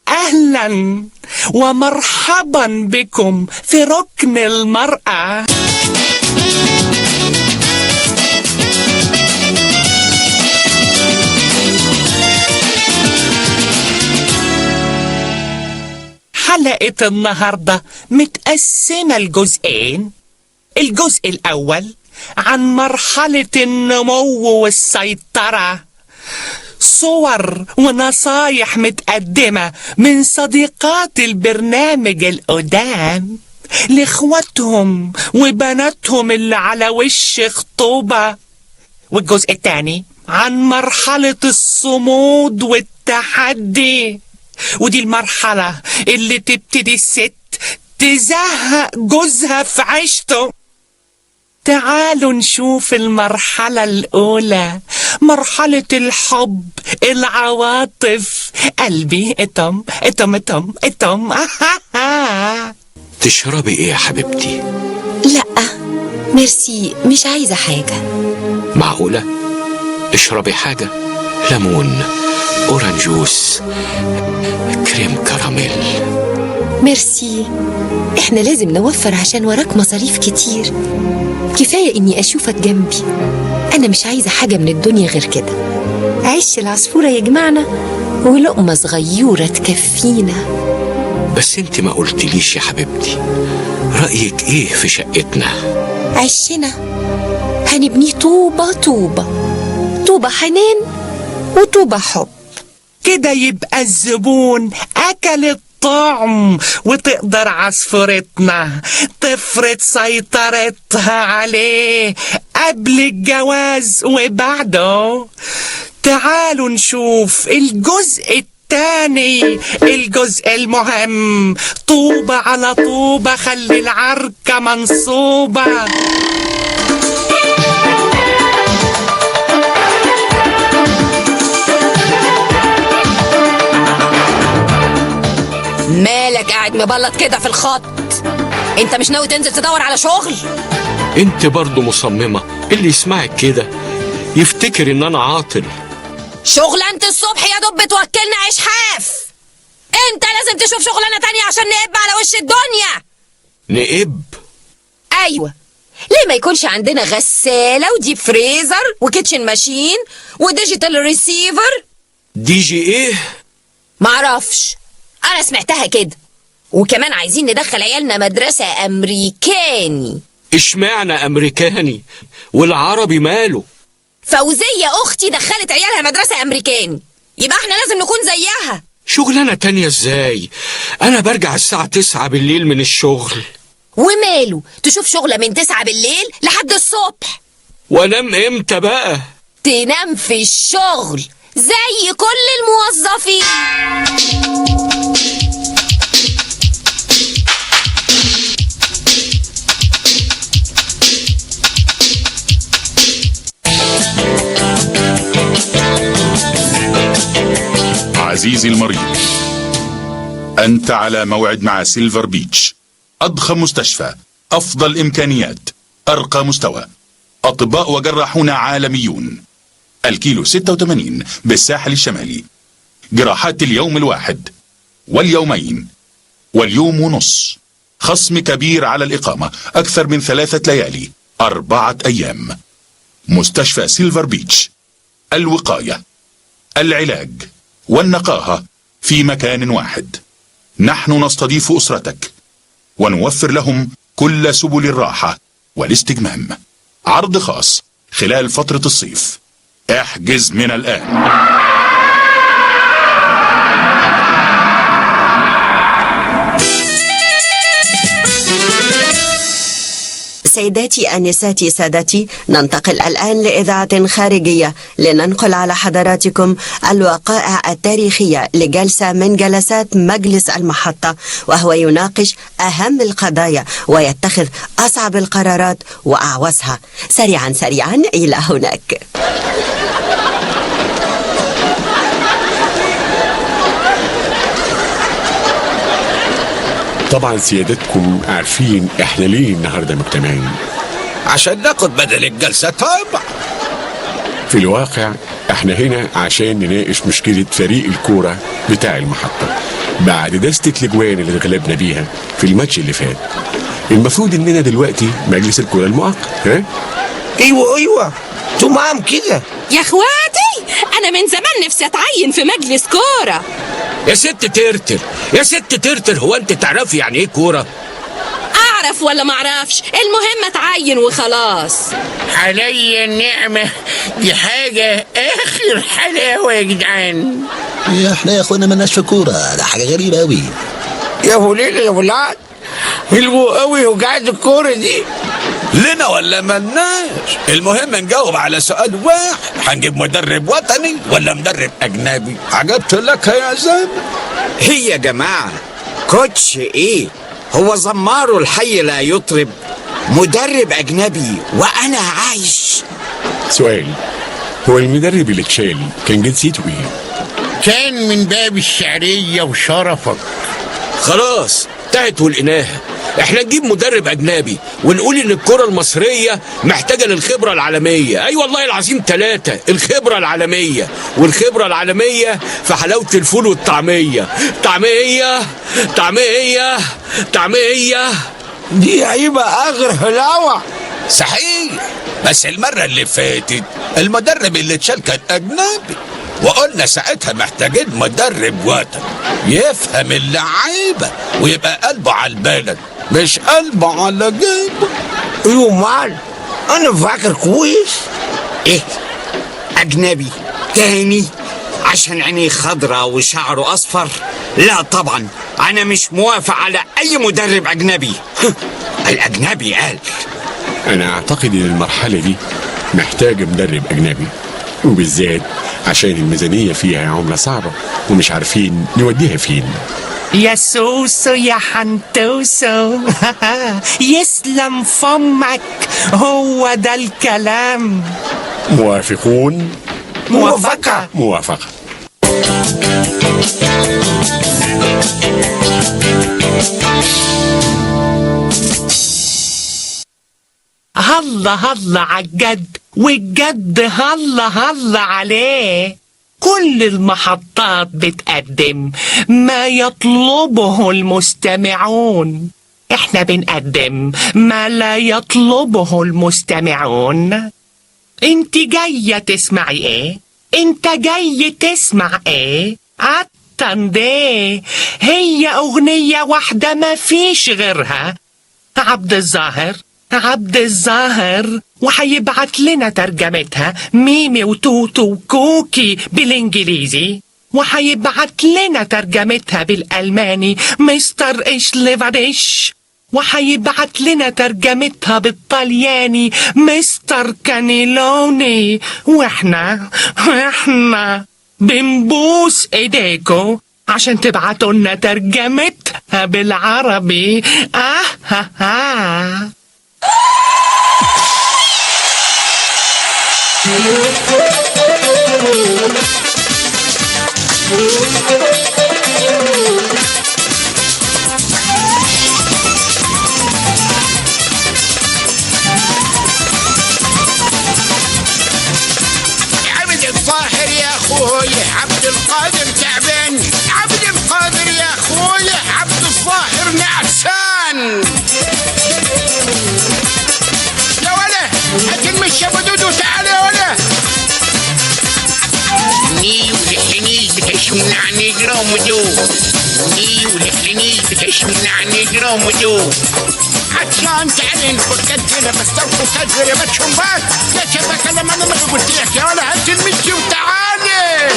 أهلا ومرحبا بكم في ركن المرأة. حلقة النهاردة متقسمة لجزئين. الجزء الأول عن مرحلة النمو والسيطرة، صور ونصايح متقدمة من صديقات البرنامج القدام لإخواتهم وبناتهم اللي على وش خطوبة. والجزء الثاني عن مرحلة الصمود والتحدي، ودي المرحلة اللي تبتدي الست تزهق جوزها في عيشته. تعالوا نشوف المرحلة الأولى، مرحلة الحب، العواطف. قلبي اتم اتم اتم اتم. تشربي ايه يا حبيبتي؟ لا ميرسي، مش عايزة حاجة. معقولة؟ اشربي حاجة، ليمون، اورانج جوس، كريم كراميل. ميرسي، احنا لازم نوفر عشان وراك مصاريف كتير. كفاية اني اشوفك جنبي. انا مش عايزة حاجة من الدنيا غير كده. عش العصفورة يجمعنا ولقمة صغيرة تكفينا. بس انت ما قلتليش يا حبيبتي، رأيك ايه في شقتنا؟ عشنا هنبنيه طوبة طوبة، طوبة حنان وطوبة حب. كده يبقى الزبون أكل الطعم، وتقدر عصفورتنا تفرض سيطرتها عليه قبل الجواز وبعده. تعالوا نشوف الجزء الثاني، الجزء المهم، طوبة على طوبة خلي العركة منصوبة. مالك قاعد مبلط كده في الخط؟ انت مش ناوي تنزل تدور على شغل؟ انت برضو مصممة اللي يسمعك كده يفتكر ان انا عاطل. شغلانة الصبح يا دوب بتوكلنا عيش حاف. انت لازم تشوف شغلانة تانية عشان نقب على وش الدنيا. نقب؟ ايوه، ليه ما يكونش عندنا غسالة وديب فريزر وكيتشن ماشين وديجيتال ريسيفر؟ دي جي ايه؟ معرفش، انا سمعتها كده. وكمان عايزين ندخل عيالنا مدرسة امريكاني. اشمعنى امريكاني والعربي ماله؟ فوزية اختي دخلت عيالها مدرسة امريكاني، يبقى احنا لازم نكون زيها. شغلانة تانية ازاي؟ انا برجع الساعة 9 بالليل من الشغل. وماله، تشوف شغلة من 9 بالليل لحد الصبح. وانام امتى بقى؟ تنام في الشغل زي كل الموظفين. عزيزي المريض، أنت على موعد مع سيلفر بيتش، أضخم مستشفى، أفضل إمكانيات، أرقى مستوى، أطباء وجراحون عالميون. الكيلو 86 بالساحل الشمالي. جراحات اليوم الواحد واليومين واليوم ونص. خصم كبير على الإقامة، أكثر من 3 ليالي، 4 أيام. مستشفى سيلفر بيتش، الوقاية، العلاج والنقاهة في مكان واحد. نحن نستضيف أسرتك ونوفر لهم كل سبل الراحة والاستجمام. عرض خاص خلال فترة الصيف. احجز من الآن. سيداتي أنساتي سادتي، ننتقل الآن لإذاعة خارجية لننقل على حضراتكم الوقائع التاريخية لجلسة من جلسات مجلس المحطة، وهو يناقش أهم القضايا ويتخذ أصعب القرارات وأعوزها. سريعا سريعا إلى هناك. طبعا سيادتكم عارفين احنا ليه النهارده مجتمعين. عشان ناخد بدل الجلسة طبعا. في الواقع احنا هنا عشان نناقش مشكلة فريق الكورة بتاع المحطة بعد دستة الاجوان اللي اتغلبنا بيها في الماتش اللي فات. المفروض اننا دلوقتي مجلس الكورة المؤقت. ها؟ ايوه تمام كده. يا اخواتي انا من زمان نفسي اتعين في مجلس كورة. يا ست ترتر هو انت تعرفي يعني ايه كورة؟ اعرف ولا معرفش، المهم اتعين وخلاص. علي النعمة، دي حاجة آخر حلاوة يا جدعان. احنا يا اخوانا مالناش في كورة، ده حاجة غريبة أوي. يا وليل يا ولاد، حلوة قوي وقعد الكورة دي. لنا ولا ملناش، المهم نجاوب على سؤال واحد، هنجيب مدرب وطني ولا مدرب أجنبي؟ عجبت لك يا زلمة. هي يا جماعة كوتش ايه؟ هو زماره الحي لا يطرب؟ مدرب أجنبي وأنا عايش. سؤال، هو المدرب اللي اتشال كان جنسيته ايه؟ كان من باب الشعرية وشرفك. خلاص انتهت ولقيناها. احنا نجيب مدرب اجنبي ونقول ان الكرة المصرية محتاجة للخبرة العالمية. اي والله العظيم 3 الخبرة العالمية، والخبرة العالمية في حلاوة الفول والطعمية. طعمية دي عيبة آخر حلاوة. صحيح، بس المرة اللي فاتت المدرب اللي اتشال كان أجنبي، وقلنا ساعتها محتاجين مدرب وطني يفهم اللعيبة ويبقى قلبه على البلد مش قلبه على جيبه. ايوه مال، انا فاكر كويس. ايه أجنبي تاني عشان عينيه خضرة وشعره أصفر؟ لا طبعا أنا مش موافق على أي مدرب أجنبي. الأجنبي قال. انا اعتقد ان المرحلة دي محتاجة مدرب اجنبي، وبالذات عشان الميزانية فيها عملة صعبة ومش عارفين نوديها فين. يا سوسو يا حنتوسو، يسلم فمك، هو ده الكلام. موافقون؟ موافقة. موافقة. هلا هلا عالجد، والجد هلا هلا عليه. كل المحطات بتقدم ما يطلبه المستمعون، احنا بنقدم ما لا يطلبه المستمعون. انت جاية تسمعي ايه؟ انت جاي تسمع ايه؟ عالتندي هي اغنية واحدة ما فيش غيرها. عبد الظاهر وحيبعت لنا ترجمتها ميمي وتوتو وكوكي بالانجليزي، وحيبعت لنا ترجمتها بالالماني مستر إشليفاديش، وحيبعت لنا ترجمتها بالطلياني مستر كانيلوني. واحنا بنبوس ايديكو عشان تبعتوا لنا ترجمتها بالعربي. عبد الظاهر يا اخوي، عبد القادر تعبان. عبد القادر يا اخوي، عبد الظاهر نعسان. يا ولا هتنمشي يا بدودو، تعال يا ولا. ني ولحنيش بتشمل عني جرامدو، ني ولحنيش بتشمل عني جرامدو. عطشان تعالي نفكر كده بس تركوا كده يا باتشم بات. لا شبك انا ما قلت لك يا ولا هات المشي وتعالي.